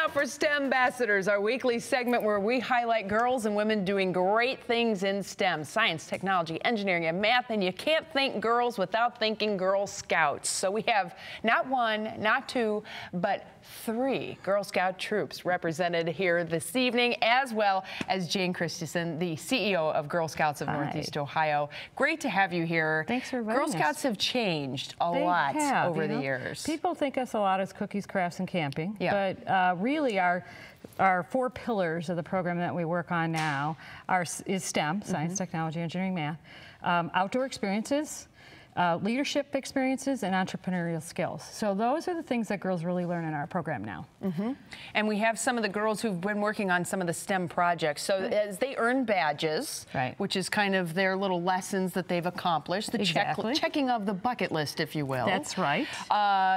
now for STEM Ambassadors, our weekly segment where we highlight girls and women doing great things in STEM, science, technology, engineering, and math. And you can't think girls without thinking Girl Scouts. So we have not one, not two, but 3 Girl Scout troops represented here this evening, as well as Jane Christensen, the CEO of Girl Scouts of Northeast Ohio. Great to have you here. Thanks for inviting Girl Scouts have changed a lot over the years. People think us a lot as cookies, crafts, and camping, but really our 4 pillars of the program that we work on now is STEM, science, technology, engineering, math, outdoor experiences, leadership experiences, and entrepreneurial skills. So those are the things that girls really learn in our program now. And we have some of the girls who've been working on some of the STEM projects. So as they earn badges, which is kind of their little lessons that they've accomplished, the checking of the bucket list, if you will. That's right.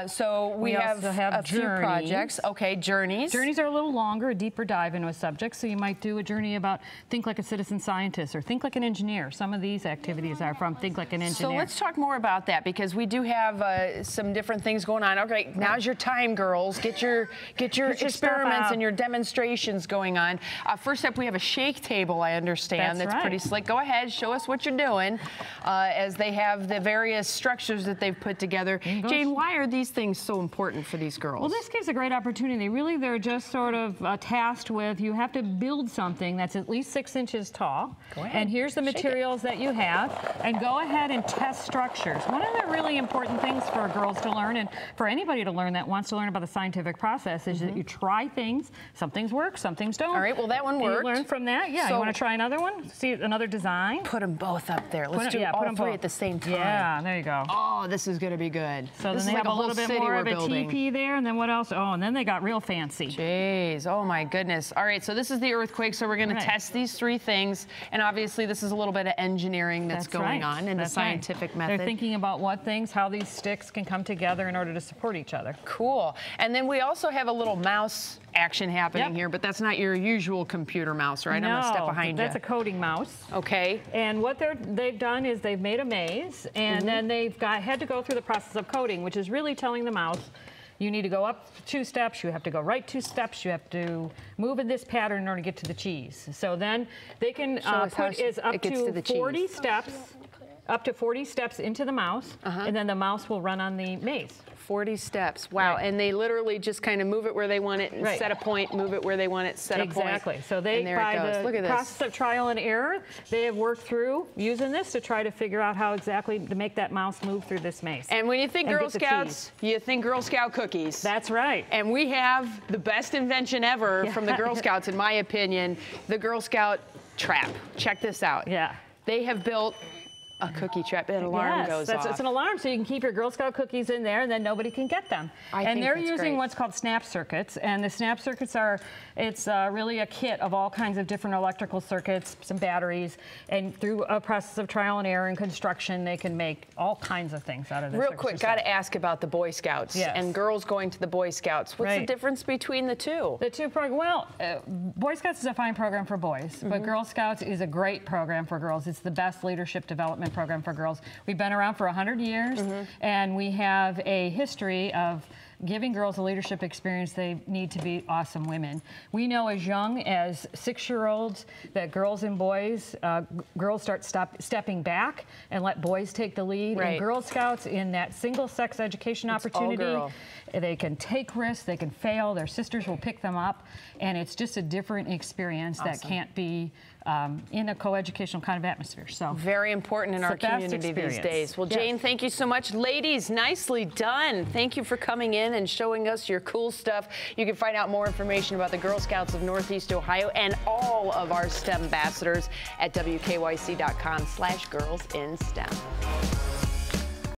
So we have a few projects. Okay, journeys. Journeys are a little longer, a deeper dive into a subject. So you might do a journey about think like a citizen scientist or think like an engineer. Some of these activities are from think like an engineer. So let's talk more about that, because we do have some different things going on. Okay, now's your time, girls. Get your experiments and your demonstrations going on. First up, we have a shake table, I understand. That's pretty slick. Go ahead, show us what you're doing as they have the various structures that they've put together. Jane, why are these things so important for these girls? Well, this gives a great opportunity. Really, they're just sort of tasked with, you have to build something that's at least 6 inches tall. Go ahead. And here's the materials that you have. And go ahead and test structures. One of the really important things for girls to learn, and for anybody to learn that wants to learn about the scientific process, is that you try things. Some things work, some things don't. All right, well, that one worked. You learn from that. Yeah, so you want to try another one? See another design? Put them both up there. Let's do all 3 at the same time. Yeah, there you go. Oh, this is going to be good. So then they have a little bit more of a teepee there, and then what else? Oh, and then they got real fancy. Jeez, oh my goodness. All right, so this is the earthquake, so we're going to test these 3 things, and obviously this is a little bit of engineering that's going on in the scientific method. They're thinking about how these sticks can come together in order to support each other. Cool. And then we also have a little mouse action happening here, but that's not your usual computer mouse, right? No, I'm going to step behind you. That's a coding mouse. Okay. And what they've done is they've made a maze, and then they've had to go through the process of coding, which is really telling the mouse, you need to go up 2 steps, you have to go right 2 steps, you have to move in this pattern in order to get to the cheese. So then they can put up to 40 steps. Up to 40 steps into the mouse, and then the mouse will run on the maze. 40 steps. Wow. And they literally just kind of move it where they want it and set a point, move it where they want it, set a point. Exactly. So they, by the process of trial and error, they have worked through using this to try to figure out how exactly to make that mouse move through this maze. And when you think Girl Scouts, you think Girl Scout cookies. That's right. And we have the best invention ever from the Girl Scouts, in my opinion, the Girl Scout trap. Check this out. They have built a cookie trap. An alarm goes off. It's an alarm, so you can keep your Girl Scout cookies in there, and then nobody can get them. And they're using what's called snap circuits, and the snap circuits it's really a kit of all kinds of different electrical circuits, some batteries, and through a process of trial and error and construction, they can make all kinds of things out of this. Real quick, got to ask about the Boy Scouts and girls going to the Boy Scouts. What's the difference between the two? The two programs, well, Boy Scouts is a fine program for boys, but Girl Scouts is a great program for girls. It's the best leadership development program for girls. We've been around for 100 years, and we have a history of giving girls a leadership experience. They need to be awesome women. We know as young as 6-year-olds that girls and boys, girls start stepping back and let boys take the lead. And Girl Scouts, in that single-sex education opportunity, they can take risks, they can fail, their sisters will pick them up, and it's just a different experience that can't be in a coeducational kind of atmosphere. So very important in our community these days. Well, Jane, thank you so much. Ladies, nicely done. Thank you for coming in and showing us your cool stuff. You can find out more information about the Girl Scouts of Northeast Ohio and all of our STEM ambassadors at WKYC.com/girlsinstem.